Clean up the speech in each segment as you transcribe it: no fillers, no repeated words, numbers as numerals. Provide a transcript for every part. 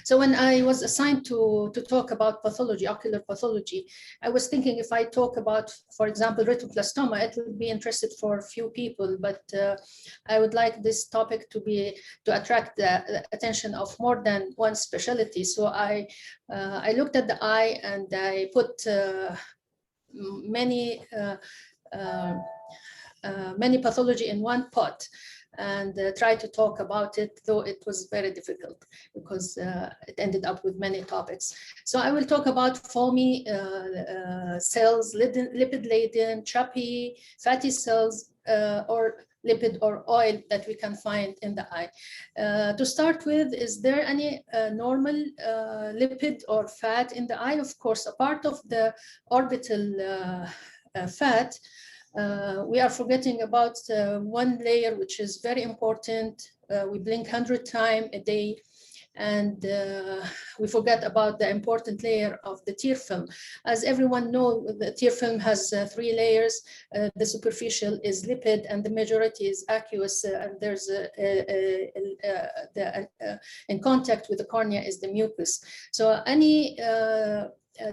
So when I was assigned to talk about pathology, ocular pathology, I was thinking if I talk about, for example, retinoblastoma, it would be interested for a few people, but I would like this topic to attract the attention of more than one specialty. So I looked at the eye and I put many pathology in one pot and try to talk about it, though it was very difficult because it ended up with many topics. So I will talk about foamy cells, lipid-laden, choppy, fatty cells, or lipid or oil that we can find in the eye. To start with, is there any normal lipid or fat in the eye? Of course, a part of the orbital fat, we are forgetting about one layer, which is very important. We blink 100 times a day, and we forget about the important layer of the tear film. As everyone knows, the tear film has 3 layers. The superficial is lipid, and the majority is aqueous, and there's in contact with the cornea is the mucus. So any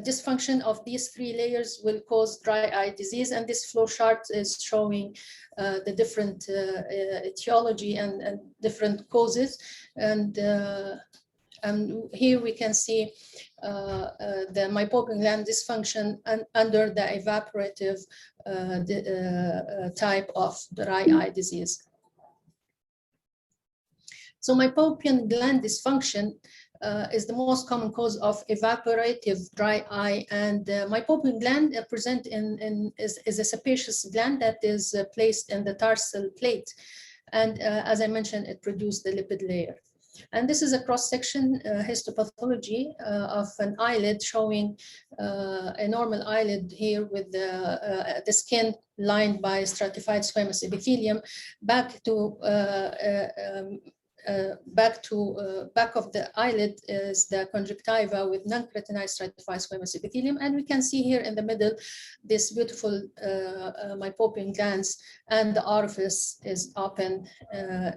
dysfunction of these 3 layers will cause dry eye disease, and this flow chart is showing the different etiology and different causes. And here we can see the meibomian gland dysfunction under the evaporative type of dry eye disease. So meibomian gland dysfunction is the most common cause of evaporative dry eye, and meibomian gland is a sebaceous gland that is placed in the tarsal plate, and as I mentioned, it produces the lipid layer. And this is a cross-section histopathology of an eyelid showing a normal eyelid here with the skin lined by stratified squamous epithelium. Back of the eyelid is the conjunctiva with non-keratinized stratified squamous epithelium, and we can see here in the middle this beautiful meibomian glands, and the orifice is open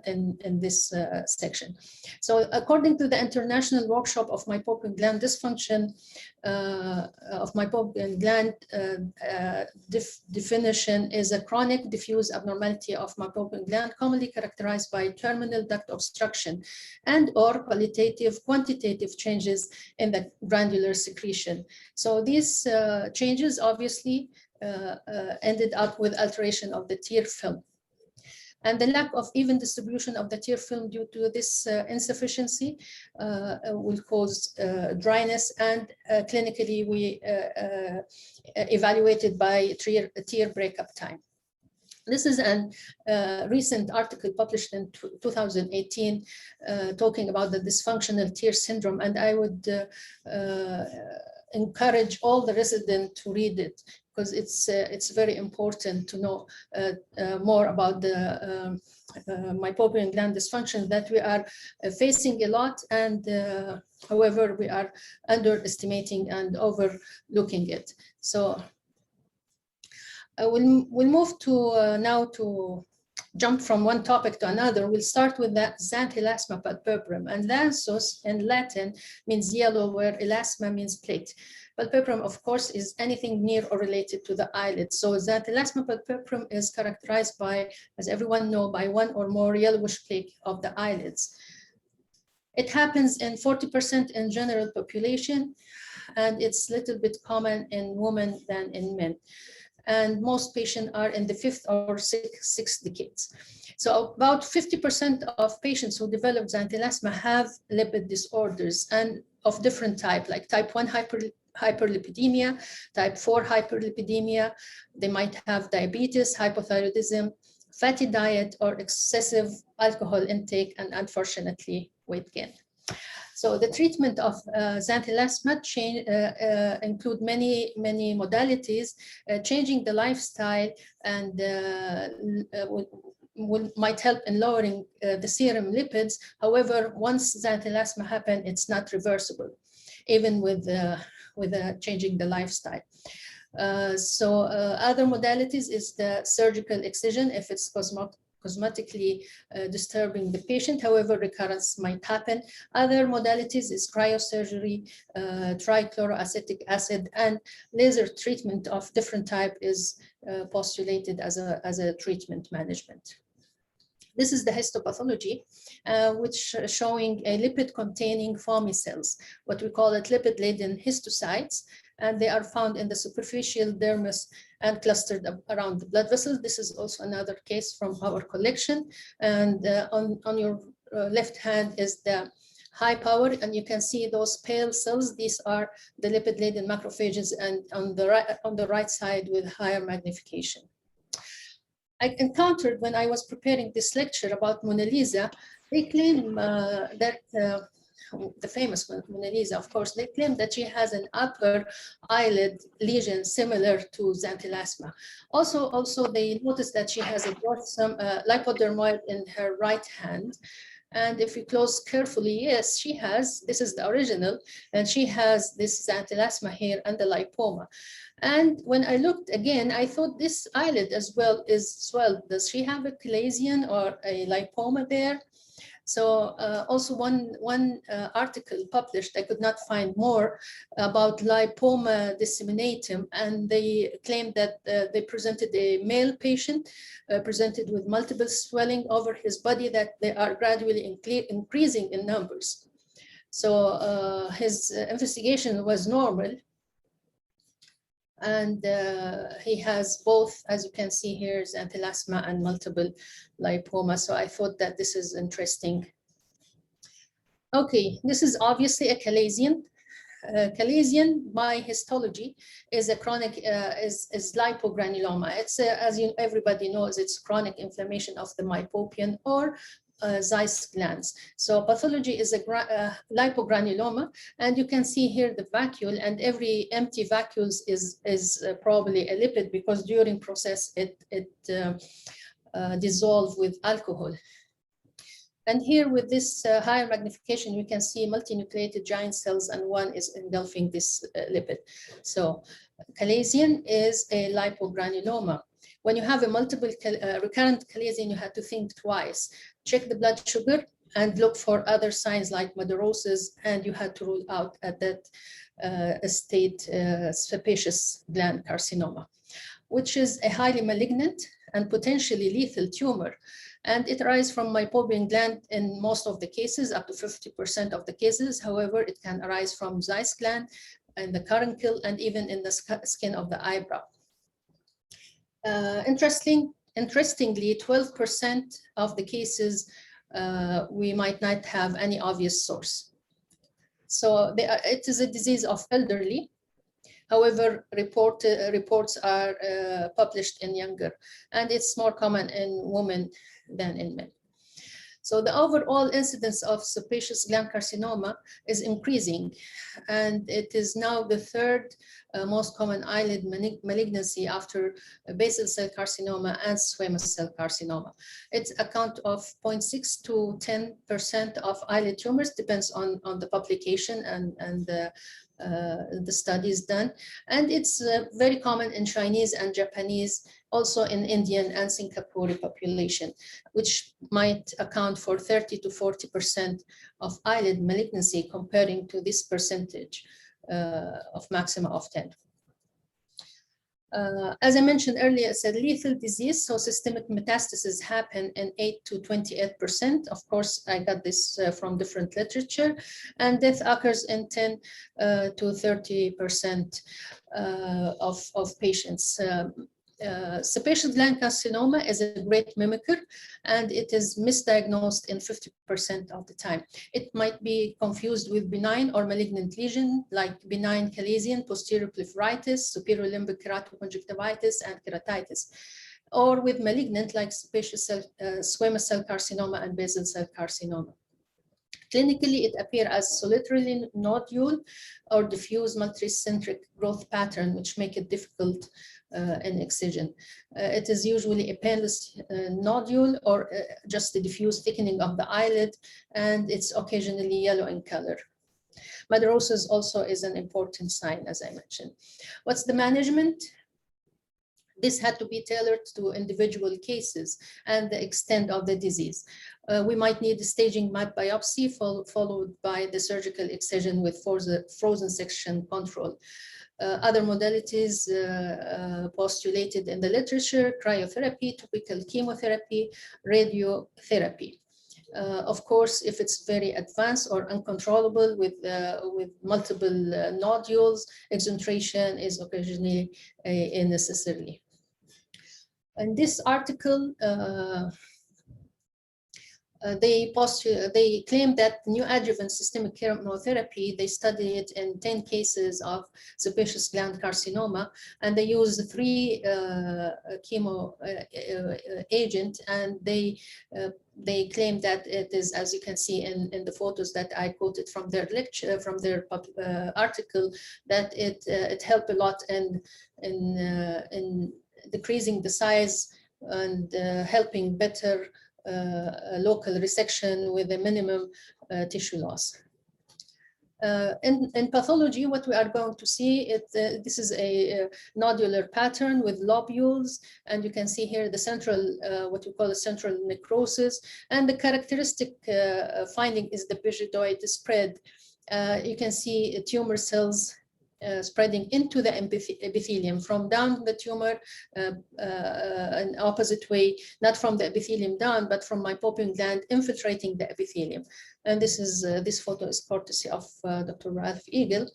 in this section. So according to the International Workshop of Meibomian Gland Dysfunction, of meibomian gland definition is a chronic diffuse abnormality of meibomian gland commonly characterized by terminal duct obstruction and or quantitative changes in the granular secretion. So these changes obviously ended up with alteration of the tear film. And the lack of even distribution of the tear film due to this insufficiency will cause dryness, and clinically we evaluated by tear breakup time. This is a recent article published in 2018 talking about the dysfunctional tear syndrome, and I would encourage all the residents to read it, because it's very important to know more about the meibomian gland dysfunction that we are facing a lot, and however we are underestimating and overlooking it. So we'll move to now to jump from one topic to another. We'll start with the Xanthelasma Palpebrum, and lansus in Latin means yellow, where elasma means plate. Palpebrum, of course, is anything near or related to the eyelid. So Xanthelasma Palpebrum is characterized by, as everyone knows, by one or more yellowish plaque of the eyelids. It happens in 40% in general population, and it's a little bit common in women than in men. And most patients are in the 5th or 6th decades. So about 50% of patients who develop xanthelasma have lipid disorders, and of different type, like type 1 hyperlipidemia, type 4 hyperlipidemia. They might have diabetes, hypothyroidism, fatty diet, or excessive alcohol intake, and unfortunately, weight gain. So the treatment of xanthelasma include many modalities. Changing the lifestyle and might help in lowering the serum lipids. However, once xanthelasma happens, it's not reversible, even with changing the lifestyle. Other modalities is the surgical excision if it's cosmetically disturbing the patient. However, recurrence might happen. Other modalities is cryosurgery, trichloroacetic acid, and laser treatment of different type is postulated as a treatment management. This is the histopathology, which showing a lipid-containing foamy cells, what we call it lipid-laden histocytes, and they are found in the superficial dermis and clustered around the blood vessels. This is also another case from our collection. And on your left hand is the high power, and you can see those pale cells. These are the lipid-laden macrophages, and on the right side with higher magnification. I encountered when I was preparing this lecture about Mona Lisa, they claim that the famous Mona Lisa, of course, they claim that she has an upper eyelid lesion similar to Xanthelasma. Also, they noticed that she has a dorsum lipodermoid in her right hand. And if you close carefully, yes, she has, this is the original, and she has this Xanthelasma here and the lipoma. And when I looked again, I thought this eyelid as well is swelled. Does she have a chalazion or a lipoma there? So also one article published, I could not find more, about lipoma disseminatum, and they claimed that they presented a male patient presented with multiple swelling over his body, that they are gradually increasing in numbers. So his investigation was normal. And he has both, as you can see here, xanthelasma and multiple lipoma. So I thought that this is interesting. Okay, this is obviously a chalazion. Chalazion by histology is a chronic, is lipogranuloma. It's, as everybody knows, it's chronic inflammation of the mypopian or Zeiss glands. So pathology is a lipogranuloma, and you can see here the vacuole, and every empty vacuole is probably a lipid, because during process it dissolves with alcohol. And here with this higher magnification, you can see multinucleated giant cells, and one is engulfing this lipid. So chalazion is a lipogranuloma. When you have a multiple recurrent chalazion, you have to think twice. Check the blood sugar and look for other signs like madarosis, and you had to rule out at that state sebaceous gland carcinoma, which is a highly malignant and potentially lethal tumor. And it arises from mypopian gland in most of the cases, up to 50% of the cases. However, it can arise from Zeiss gland and the caruncle, and even in the skin of the eyebrow. Interestingly, 12% of the cases we might not have any obvious source. So it is a disease of elderly. However, reports are published in younger, and it's more common in women than in men. So the overall incidence of sebaceous gland carcinoma is increasing, and it is now the third most common eyelid malignancy after basal cell carcinoma and squamous cell carcinoma. It's account of 0.6 to 10% of eyelid tumors, depends on the publication and the studies done. And it's very common in Chinese and Japanese, also in Indian and Singaporean population, which might account for 30 to 40% of eyelid malignancy, comparing to this percentage of maximum of 10. As I mentioned earlier, it's a lethal disease, so systemic metastases happen in 8 to 28%. Of course, I got this from different literature, and death occurs in 10 to 30% of patients. Sebaceous gland carcinoma is a great mimicker, and it is misdiagnosed in 50% of the time. It might be confused with benign or malignant lesion like benign chalazion, posterior blepharitis, superior limbic keratoconjunctivitis, and keratitis, or with malignant like sebaceous cell, squamous cell carcinoma and basal cell carcinoma. Clinically, it appears as solitary nodule or diffuse multicentric growth pattern, which make it difficult in excision. It is usually a painless nodule or just a diffuse thickening of the eyelid, and it's occasionally yellow in color. Madarosis also is an important sign, as I mentioned. What's the management? This had to be tailored to individual cases and the extent of the disease. We might need a staging mat biopsy followed by the surgical excision with frozen section control. Other modalities postulated in the literature: cryotherapy, topical chemotherapy, radiotherapy. Of course, if it's very advanced or uncontrollable with multiple nodules, exentration is occasionally necessary. In this article, they claim that neoadjuvant systemic chemotherapy, they studied it in 10 cases of sebaceous gland carcinoma, and they used 3 chemo agent, and they claim that it is, as you can see in the photos that I quoted from their lecture, from their article, that it helped a lot in decreasing the size and helping better local resection with a minimum tissue loss. In pathology, what we are going to see, this is a nodular pattern with lobules, and you can see here the central, what we call a central necrosis, and the characteristic finding is the pygidoid spread. You can see tumor cells spreading into the epithelium from down the tumor, an opposite way, not from the epithelium down, but from my popping gland infiltrating the epithelium. And this is this photo is courtesy of Dr. Ralph Eagle.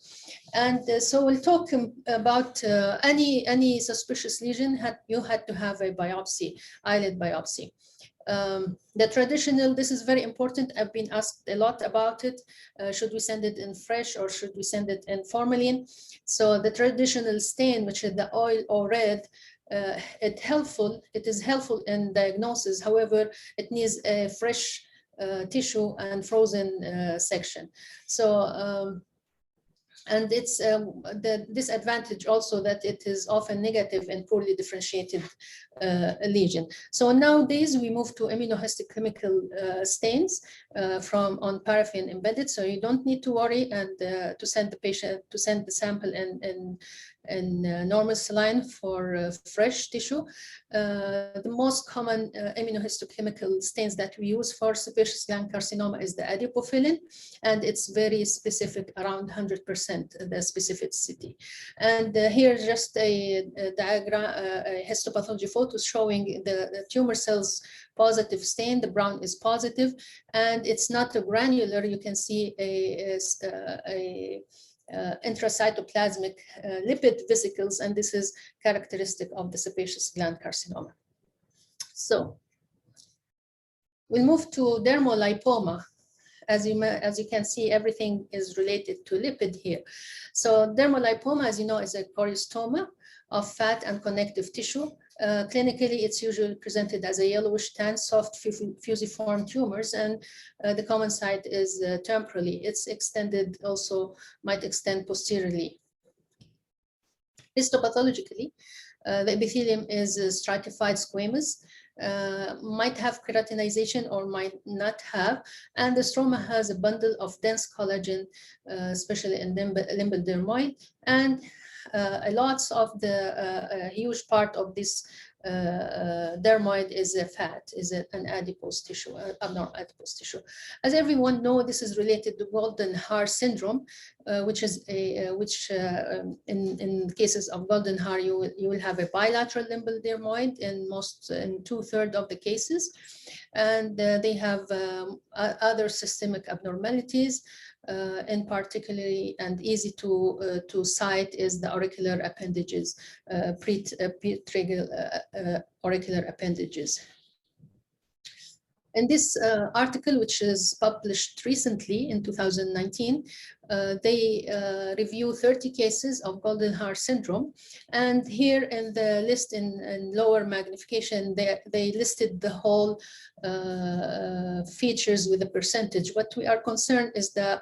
And so we'll talk about any suspicious lesion. You had to have a biopsy, eyelid biopsy. The traditional, this is very important. I've been asked a lot about it. Should we send it in fresh or should we send it in formalin? So the traditional stain, which is the oil or red, it is helpful in diagnosis. However, it needs a fresh tissue and frozen section. So and it's the disadvantage also that it is often negative and poorly differentiated lesion. So nowadays we move to immunohistochemical stains on paraffin embedded. So you don't need to worry and to send the sample in normal saline for fresh tissue. The most common immunohistochemical stains that we use for sebaceous gland carcinoma is the adipofillin, and it's very specific, around 100% the specificity. And here's just a diagram, a histopathology photo showing the tumor cells positive stain. The brown is positive, and it's not a granular. You can see a intracytoplasmic lipid vesicles, and this is characteristic of the sebaceous gland carcinoma. So we'll move to dermal lipoma. As you can see, everything is related to lipid here. So dermal lipoma, as you know, is a choriostoma of fat and connective tissue. Clinically, it's usually presented as a yellowish tan, soft fusiform tumors, and the common site is temporally. It's extended, also might extend posteriorly. Histopathologically, the epithelium is stratified squamous, might have keratinization or might not have, and the stroma has a bundle of dense collagen, especially in limbal dermoid, and lots of the huge part of this dermoid is a fat, is an adipose tissue, abnormal adipose tissue. As everyone knows, this is related to golden hair syndrome, which is in cases of golden hair, you will have a bilateral limbal dermoid in 2/3 of the cases, and they have other systemic abnormalities. In particularly and easy to cite is the auricular appendages, pretracheal auricular appendages. In this article, which is published recently in 2019, they review 30 cases of golden hair syndrome. And here in the list in lower magnification, they listed the whole features with a percentage. What we are concerned is the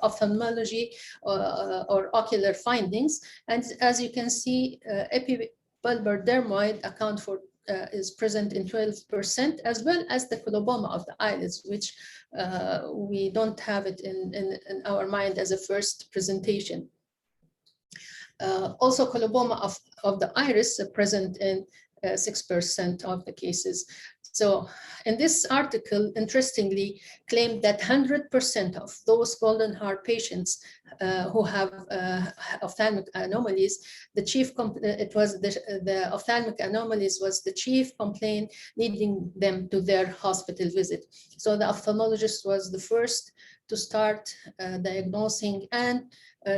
ophthalmology or ocular findings. And as you can see, epibulbar dermoid account for is present in 12%, as well as the coloboma of the eyelids, which we don't have it in our mind as a first presentation. Also, coloboma of the iris present in 6% of the cases. So in this article, interestingly, claimed that 100% of those golden heart patients who have ophthalmic anomalies, the ophthalmic anomalies was the chief complaint leading them to their hospital visit. So the ophthalmologist was the first to start diagnosing and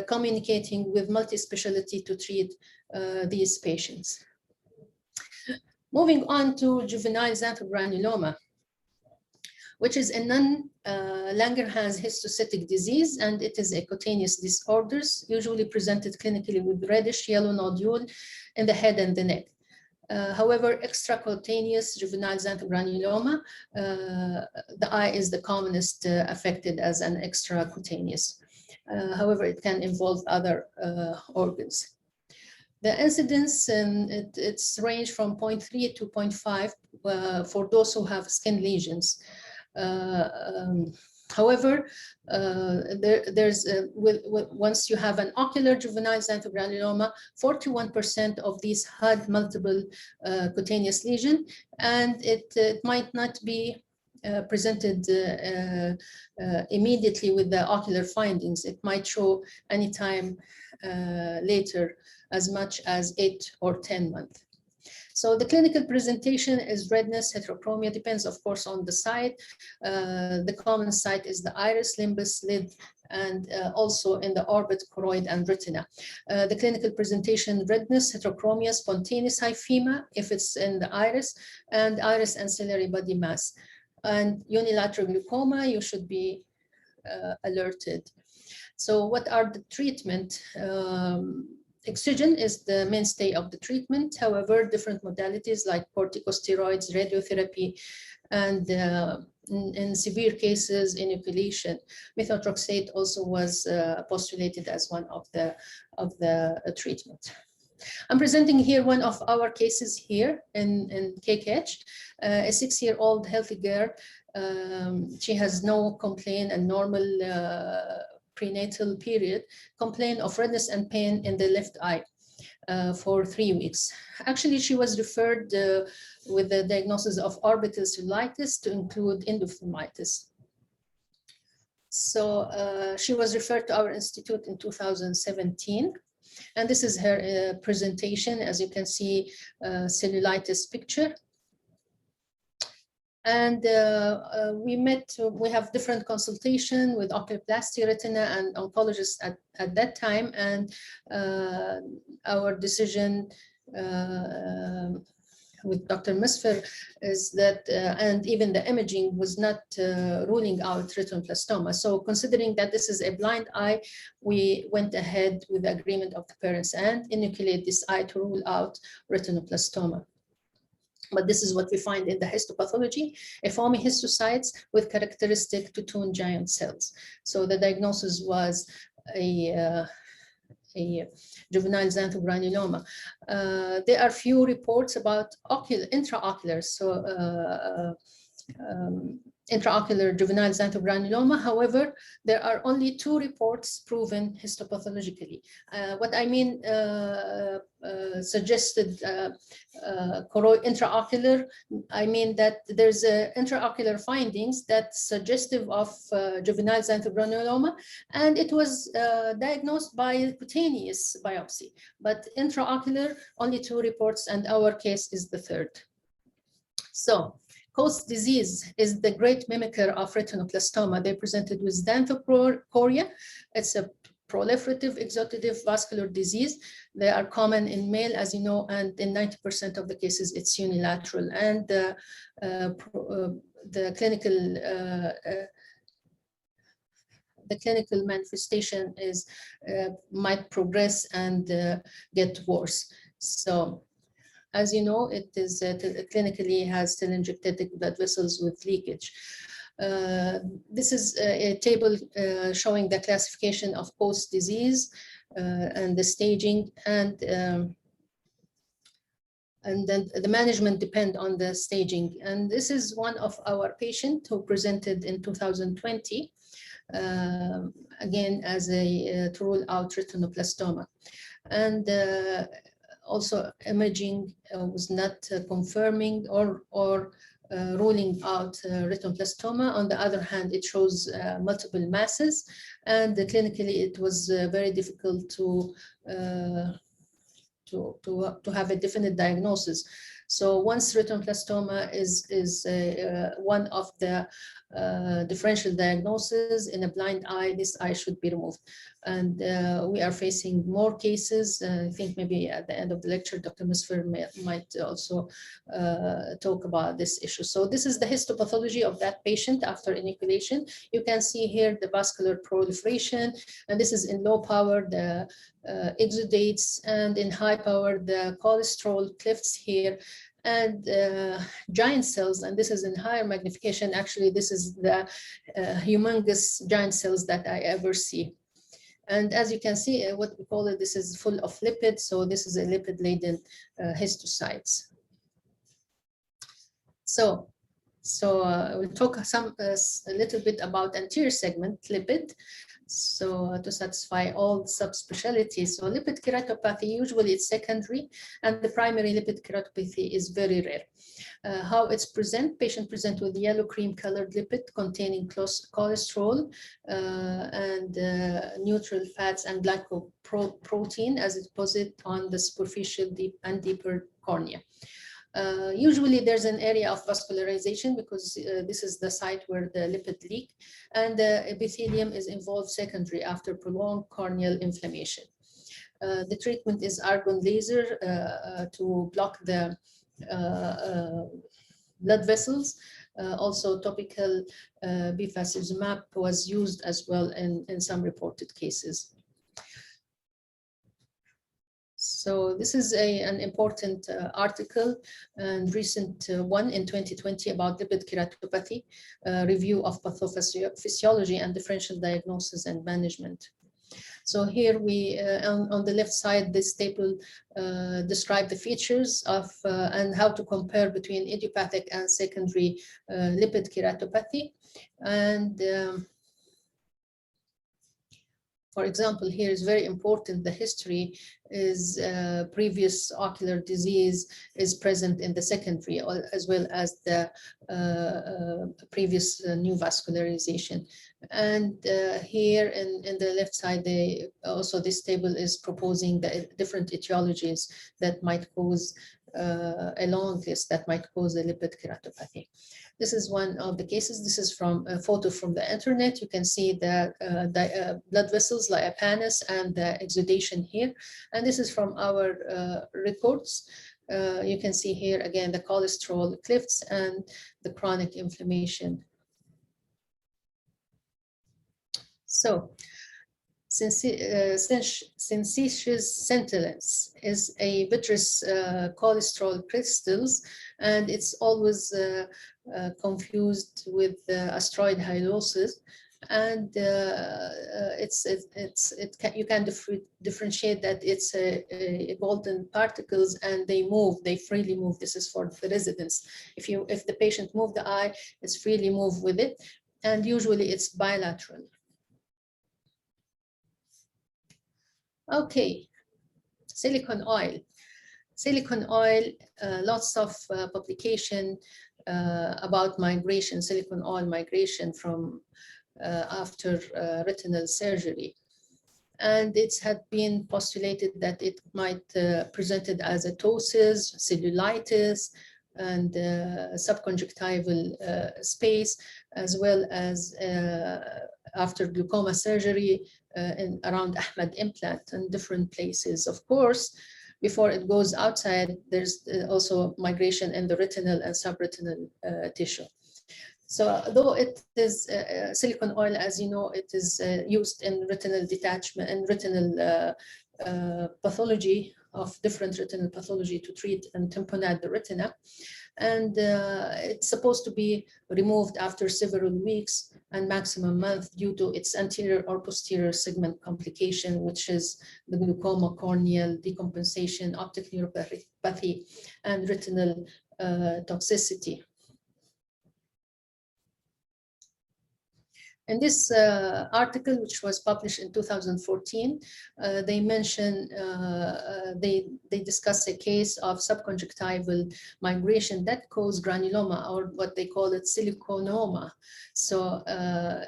communicating with multi-specialty to treat these patients. Moving on to juvenile xanthegranuloma, which is a non-Langerhans histocytic disease, and it is a cutaneous disorder, usually presented clinically with reddish yellow nodule in the head and the neck. However, extracutaneous juvenile xanthegranuloma, the eye is the commonest affected as an extracutaneous. However, it can involve other organs. The incidence, it's range from 0.3 to 0.5 for those who have skin lesions. However, once you have an ocular juvenile xanthegranuloma, 41% of these had multiple cutaneous lesion, and it might not be presented immediately with the ocular findings. It might show anytime later, as much as 8 or 10 months. So the clinical presentation is redness, heterochromia, depends of course on the site. The common site is the iris, limbus, lid, and also in the orbit, choroid, and retina. The clinical presentation, redness, heterochromia, spontaneous hyphema, if it's in the iris, and iris ancillary body mass. And unilateral glaucoma, you should be alerted. So what are the treatment? Excision is the mainstay of the treatment. However, different modalities like corticosteroids, radiotherapy, and in severe cases, inoculation. Methotrexate also was postulated as one of the treatment. I'm presenting here one of our cases here in KKH, a 6-year-old healthy girl. She has no complaint and normal prenatal period, complaint of redness and pain in the left eye for 3 weeks. Actually, she was referred with the diagnosis of orbital cellulitis to include endophthalmitis. So she was referred to our institute in 2017. And this is her presentation. As you can see, cellulitis picture. And we have different consultation with oculoplasty, retina, and oncologists at that time. And our decision with Dr. Misfer is that, and even the imaging was not ruling out retinoblastoma. So considering that this is a blind eye, we went ahead with the agreement of the parents and inoculate this eye to rule out retinoblastoma. But this is what we find in the histopathology, a foamy histiocytes with characteristic two-tone giant cells. So the diagnosis was a juvenile xanthegranuloma. There are few reports about intraocular, so intraocular juvenile xanthegranuloma. However, there are only 2 reports proven histopathologically. What I mean suggested intraocular, I mean that there's intraocular findings that suggestive of juvenile xanthegranuloma, and it was diagnosed by cutaneous biopsy. But intraocular, only 2 reports, and our case is the 3rd. So, host disease is the great mimicker of retinoblastoma. They presented with xanthochoria. It's a proliferative exudative vascular disease. They are common in male, as you know, and in 90% of the cases, it's unilateral. And the clinical manifestation is might progress and get worse. So, as you know, it is clinically has telangiectatic blood vessels with leakage. This is a table showing the classification of host disease and the staging, and then the management depend on the staging. And this is one of our patients who presented in 2020, again as to rule out retinoblastoma. And also imaging was not confirming or ruling out retinoblastoma. On the other hand, it shows multiple masses, and clinically it was very difficult to have a definite diagnosis. So once retinoblastoma is one of the differential diagnoses in a blind eye, this eye should be removed. And we are facing more cases. I think maybe at the end of the lecture, Dr. Misfer might also talk about this issue. So this is the histopathology of that patient after inoculation. You can see here the vascular proliferation, and this is in low power, the exudates, and in high power, the cholesterol cliffs here, and giant cells, and this is in higher magnification. Actually, this is the humongous giant cells that I ever see. And as you can see, what we call it, this is full of lipids, so this is a lipid-laden histocytes. So we'll talk a little bit about anterior segment lipid. So to satisfy all subspecialties, so lipid keratopathy, usually it's secondary, and the primary lipid keratopathy is very rare. How it's patient present with yellow cream colored lipid containing cholesterol and neutral fats and glycoprotein as it deposit on the superficial and deeper cornea. Usually there's an area of vascularization because this is the site where the lipid leak, and the epithelium is involved secondary after prolonged corneal inflammation. The treatment is argon laser to block the blood vessels. Also topical bevacizumab was used as well in some reported cases. So this is an important article and recent one in 2020 about lipid keratopathy, review of pathophysiology and differential diagnosis and management. So here we, on the left side, this table describe the features of and how to compare between idiopathic and secondary lipid keratopathy. And for example, here is very important. The history is previous ocular disease is present in the secondary, as well as the previous new vascularization. And here in the left side, this table is proposing the different etiologies that might cause a long list that might cause a lipid keratopathy. This is one of the cases. This is from a photo from the internet. You can see the blood vessels like a panis and the exudation here. And this is from our records. You can see here again the cholesterol cliffs and the chronic inflammation. So, syncytious sentinels is a vitreous cholesterol crystals, and it's always confused with asteroid hyalosis. And you can differentiate that it's a golden particles, and they freely move. This is for the residents. If the patient move the eye, it's freely move with it, and usually it's bilateral. Okay, silicone oil. Silicone oil, lots of publication about migration, silicone oil migration from after retinal surgery. And it had been postulated that it might presented as a ptosis, cellulitis, and subconjunctival space, as well as after glaucoma surgery around Ahmed implant in different places. Of course, before it goes outside, there's also migration in the retinal and subretinal tissue. So though it is silicone oil, as you know, it is used in retinal detachment and retinal pathology of different retinal pathology to treat and tamponade the retina. And it's supposed to be removed after several weeks and maximum month due to its anterior or posterior segment complication, which is the glaucoma, corneal decompensation, optic neuropathy, and retinal toxicity. In this article, which was published in 2014, they mention, they discuss a case of subconjunctival migration that caused granuloma, or what they call it siliconoma. So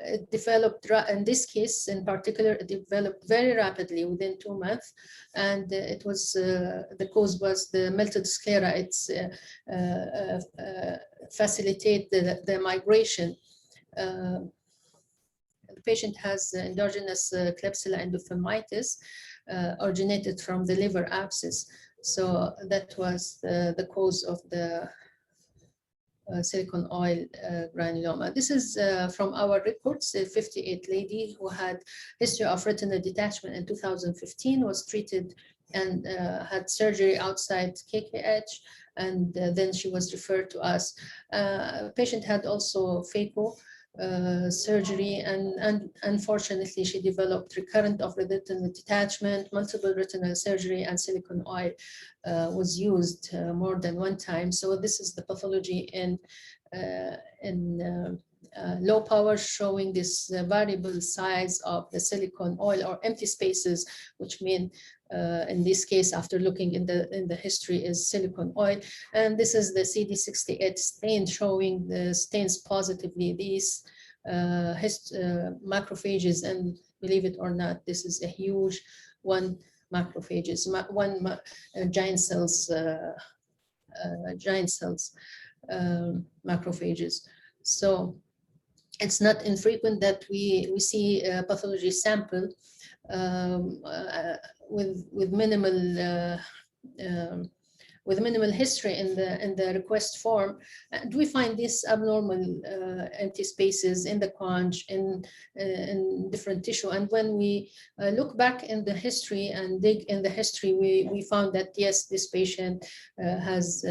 it developed, in this case in particular, it developed very rapidly within 2 months. And it was, the cause was the melted sclera. It's facilitate the migration. The patient has endogenous Klebsiella endophthalmitis originated from the liver abscess. So that was the cause of the silicone oil granuloma. This is from our records. A 58 lady who had history of retinal detachment in 2015 was treated and had surgery outside KKH, and then she was referred to us. Patient had also phaco surgery, and unfortunately she developed recurrent of retinal detachment, multiple retinal surgery, and silicone oil was used more than one time. So this is the pathology in low power, showing this variable size of the silicone oil or empty spaces, which mean in this case, after looking in the history, is silicone oil. And this is the CD68 stain, showing the stains positively. These macrophages, and believe it or not, this is a huge one. Macrophages, giant cells, macrophages. So it's not infrequent that we see a pathology sample with minimal history in the request form. And we find these abnormal empty spaces in the conch, in different tissue. And when we look back in the history and dig in the history, we found that yes, this patient has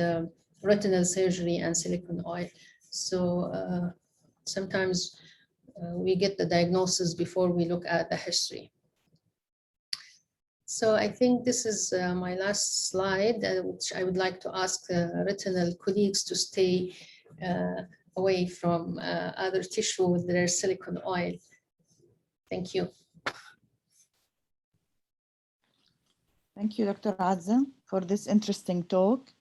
retinal surgery and silicone oil. So sometimes we get the diagnosis before we look at the history. So I think this is my last slide, which I would like to ask retinal colleagues to stay away from other tissue with their silicone oil. Thank you. Thank you, Dr. Azza, for this interesting talk.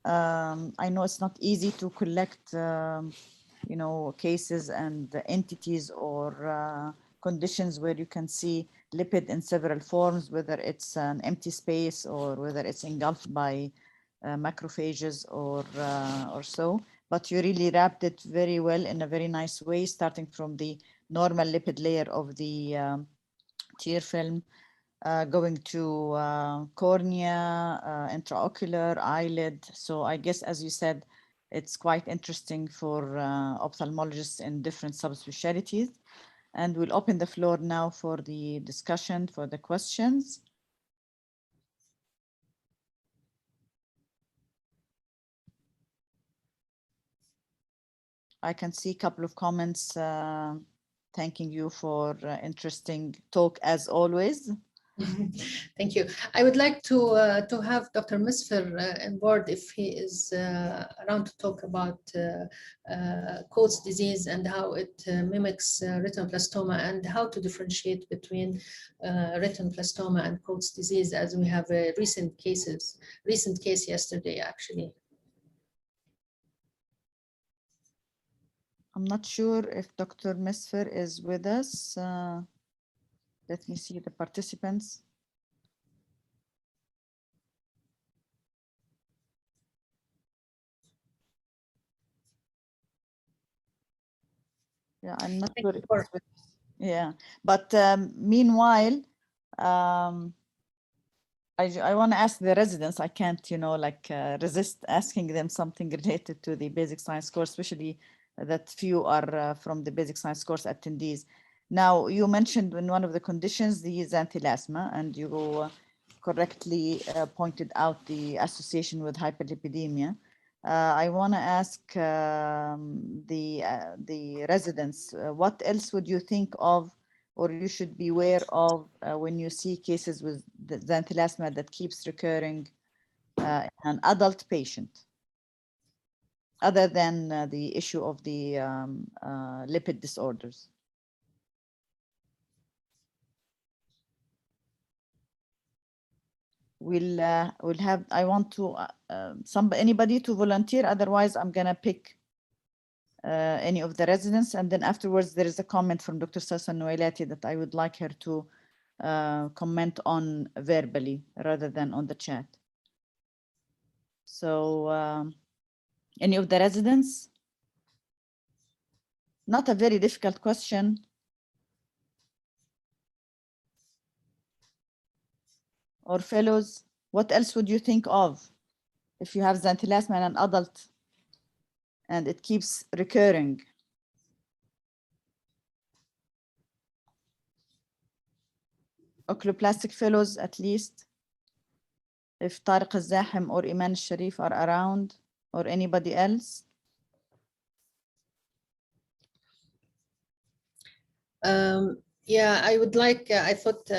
I know it's not easy to collect, you know, cases and entities or conditions where you can see lipid in several forms, whether it's an empty space or whether it's engulfed by macrophages or so. But you really wrapped it very well in a very nice way, starting from the normal lipid layer of the tear film, going to cornea, intraocular, eyelid. So I guess, as you said, it's quite interesting for ophthalmologists in different subspecialties. And we'll open the floor now for the discussion, for the questions. I can see a couple of comments thanking you for interesting talk as always. Thank you. I would like to have Dr. Misfer on board if he is around to talk about Coats disease and how it mimics retinoblastoma, and how to differentiate between retinoblastoma and Coats disease, as we have recent case yesterday, actually. I'm not sure if Dr. Misfer is with us. Let me see the participants. Yeah, I'm not sure. Yeah, but meanwhile, I want to ask the residents. I can't, you know, like resist asking them something related to the basic science course, especially that few are from the basic science course attendees. Now, you mentioned in one of the conditions the xanthelasma, and you correctly pointed out the association with hyperlipidemia. I want to ask the residents, what else would you think of, or you should be aware of when you see cases with the xanthelasma that keeps recurring in an adult patient, other than the issue of the lipid disorders? we'll have, I want to, anybody to volunteer, otherwise I'm gonna pick any of the residents, and then afterwards there is a comment from Dr. Sasa Noelati that I would like her to comment on verbally rather than on the chat. So any of the residents? Not a very difficult question. Or fellows, what else would you think of if you have xanthelasma in an adult and it keeps recurring? Oculoplastic fellows, at least, if Tariq al-Zahim or Iman al-Sharif are around, or anybody else. Yeah, I would like, I thought,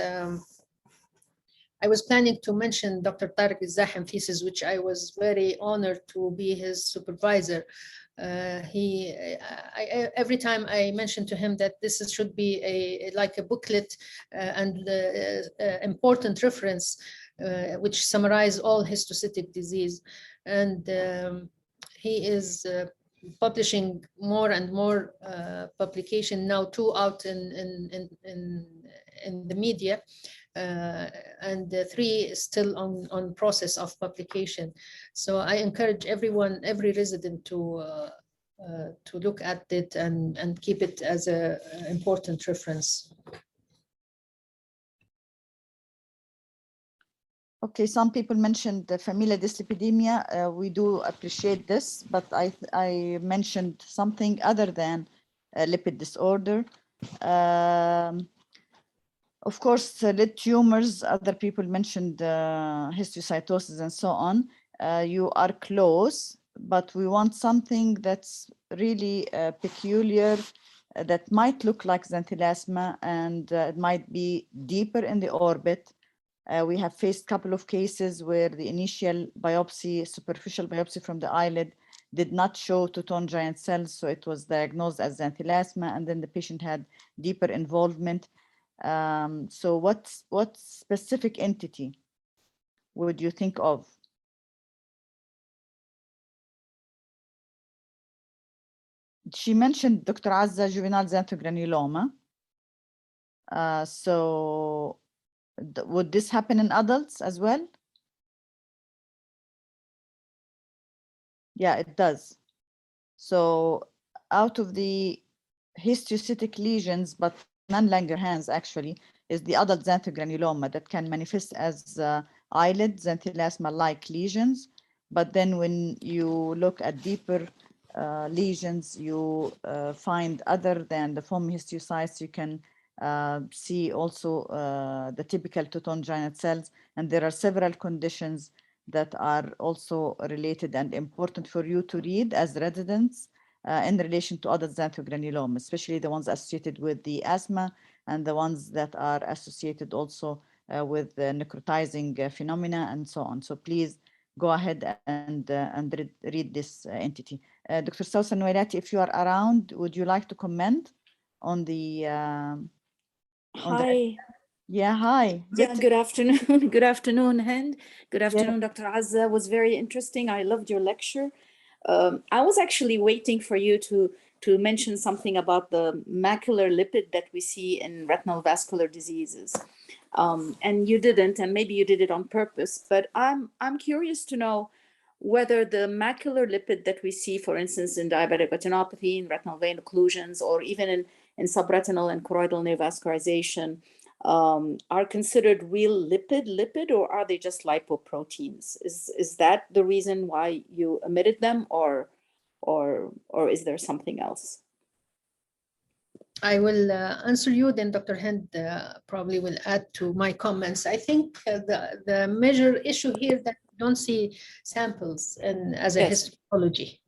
I was planning to mention Dr. Tariq al-Zahim thesis, which I was very honored to be his supervisor. Every time I mentioned to him that this should be like a booklet and important reference, which summarize all histocytic disease. And he is publishing more and more publication now, 2 out in the media. And 3 is still on process of publication. So I encourage everyone, every resident to look at it and keep it as an important reference. Okay, some people mentioned the familial dyslipidemia. We do appreciate this, but I mentioned something other than lipid disorder. Of course, lid tumors, other people mentioned histiocytosis and so on. You are close, but we want something that's really peculiar, that might look like xanthelasma, and it might be deeper in the orbit. We have faced a couple of cases where the initial biopsy, superficial biopsy from the eyelid, did not show two-tone giant cells, so it was diagnosed as xanthelasma, and then the patient had deeper involvement. So what specific entity would you think of? She mentioned, Dr. Azza, juvenile xanthegranuloma. So would this happen in adults as well? Yeah, it does. So out of the histiocytic lesions, but non-Langerhans actually, is the adult xanthegranuloma that can manifest as eyelid xanthelasma-like lesions. But then when you look at deeper lesions, you find, other than the foam histiocytes, you can see also the typical two-tone giant cells. And there are several conditions that are also related and important for you to read as residents in relation to adult xanthogranuloma, especially the ones associated with the asthma and the ones that are associated also with the necrotizing phenomena and so on. So please go ahead and read this entity. Dr. Sousa Noelati, if you are around, would you like to comment on the... Hi. Yeah, hi. Yeah, good afternoon. Good afternoon, Hind. Good afternoon, Dr. Azza. It was very interesting. I loved your lecture. I was actually waiting for you to mention something about the macular lipid that we see in retinal vascular diseases. And you didn't, and maybe you did it on purpose, but I'm curious to know whether the macular lipid that we see, for instance, in diabetic retinopathy, in retinal vein occlusions, or even in subretinal and choroidal neovascularization, are considered real lipid, or are they just lipoproteins? Is that the reason why you omitted them, or is there something else? I will answer you, then Dr. Hind probably will add to my comments. I think the major issue here that we don't see samples as a histopathology.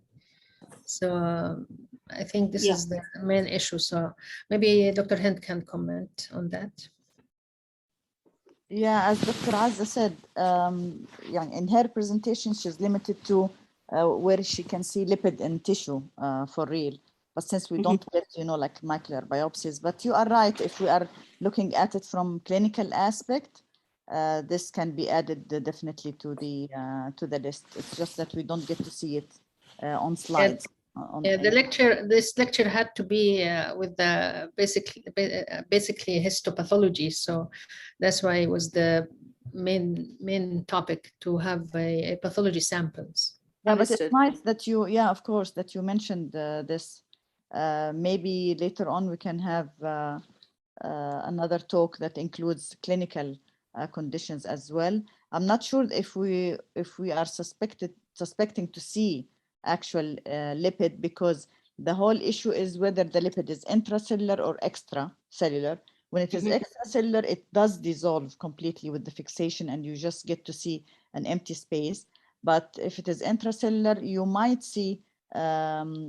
So I think this is the main issue. So maybe Dr. Hind can comment on that. Yeah, as Dr. Azza said, in her presentation, she's limited to where she can see lipid in tissue for real. But since we don't get, like macular biopsies, but you are right, if we are looking at it from clinical aspect, this can be added definitely to the list. It's just that we don't get to see it on slides. Yeah, this lecture had to be with the basically histopathology, so that's why it was the main topic to have a pathology samples. Yeah, but it's nice that you, yeah, of course, that you mentioned this. Maybe later on we can have another talk that includes clinical conditions as well. I'm not sure if we are suspecting to see actual lipid, because the whole issue is whether the lipid is intracellular or extracellular. When it is extracellular, it does dissolve completely with the fixation and you just get to see an empty space. But if it is intracellular, you might see the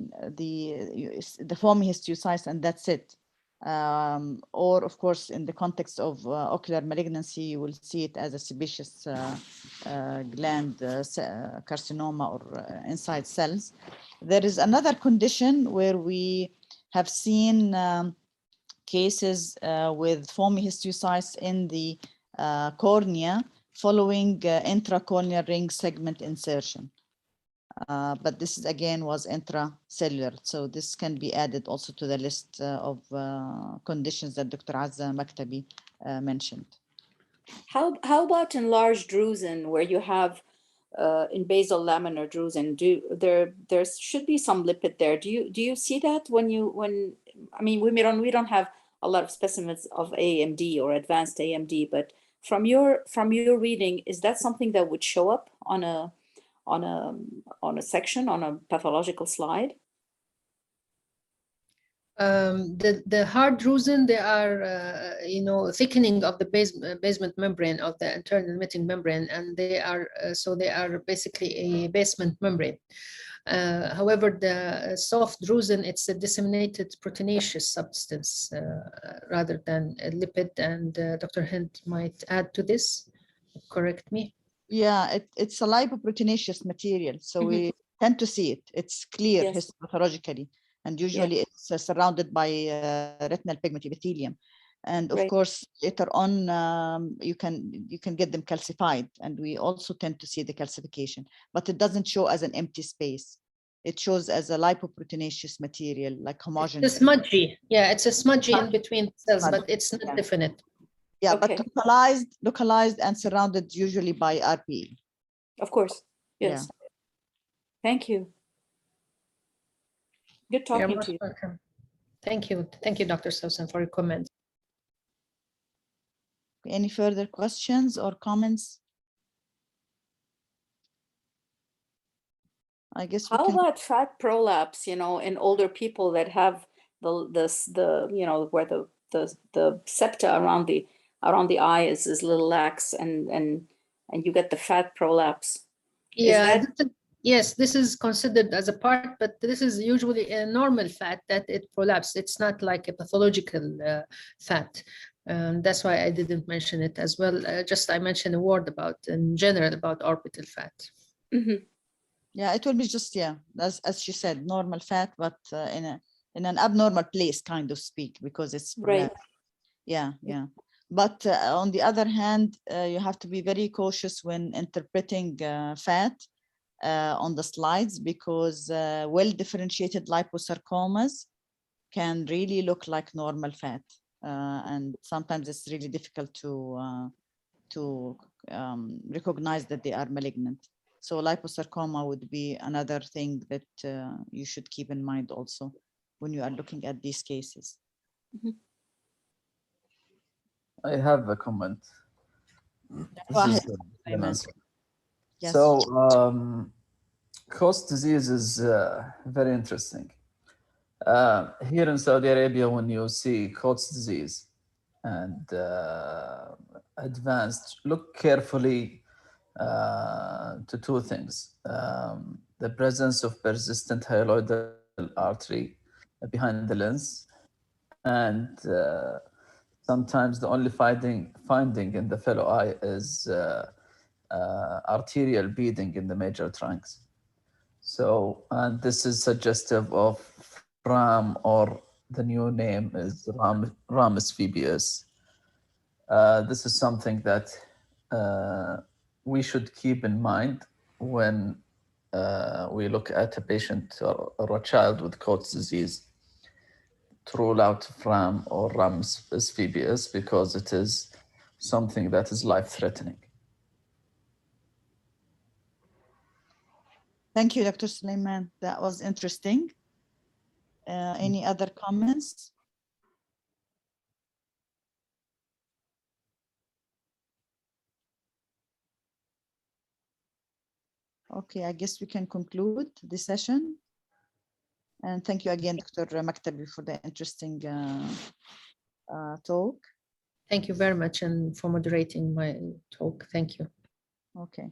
foamy histiocytes and that's it. Or of course, in the context of ocular malignancy, you will see it as a sebaceous gland carcinoma or inside cells. There is another condition where we have seen cases with foamy histiocytes in the cornea following intracorneal ring segment insertion. But this is again was intracellular. So this can be added also to the list of conditions that Dr. Azza Maktabi mentioned. How about enlarged drusen, where you have in basal laminar drusen? There should be some lipid there. Do you see that when I mean we don't have a lot of specimens of AMD or advanced AMD, but from your reading, is that something that would show up on a section on a pathological slide? The hard drusen, they are thickening of the basement membrane of the internal emitting membrane, and they are so they are basically a basement membrane. However, the soft drusen, it's a disseminated proteinaceous substance rather than a lipid, and Dr. Hind might add to this, correct me. Yeah, it's a lipoproteinaceous material, so we tend to see it. It's clear histopathologically, and usually it's surrounded by retinal pigment epithelium. And of course, later on, you can get them calcified, and we also tend to see the calcification, but it doesn't show as an empty space. It shows as a lipoproteinaceous material, like homogeneous. It's smudgy. Yeah, it's a smudgy in between cells, but it's not definite. Yeah, but localized and surrounded usually by RPE. Of course, yes. Yeah. Thank you. Good talking to you. Welcome. Thank you, Dr. Sousan, for your comments. Any further questions or comments? I guess. How about fat prolapse? In older people that have the where the septa around the eye is a little lax, and you get the fat prolapse. Yeah. Yes, this is considered as a part, but this is usually a normal fat that it prolapses. It's not like a pathological fat. That's why I didn't mention it as well. Just I mentioned a word about, in general, about orbital fat. Yeah, it will be just, as she said, normal fat, but in an abnormal place, kind of speak, because it's prolapsed. Yeah. But on the other hand, you have to be very cautious when interpreting fat on the slides, because well-differentiated liposarcomas can really look like normal fat, and sometimes it's really difficult to recognize that they are malignant. So liposarcoma would be another thing that you should keep in mind also when you are looking at these cases. I have a comment. Yes. So Coast disease is very interesting. Here in Saudi Arabia, when you see Coats disease and advanced, look carefully to two things. The presence of persistent hyaloidal artery behind the lens, and sometimes the only finding in the fellow eye is arterial beading in the major trunks. So, and this is suggestive of RAM, or the new name is ramus phoebus. This is something that we should keep in mind when we look at a patient or a child with Coats disease to rule out RAM or RAMS VBS, because it is something that is life-threatening. Thank you, Dr. Suleiman. That was interesting. Any other comments? Okay, I guess we can conclude the session. And thank you again, Dr. Maktabi, for the interesting talk. Thank you very much and for moderating my talk. Thank you. Okay.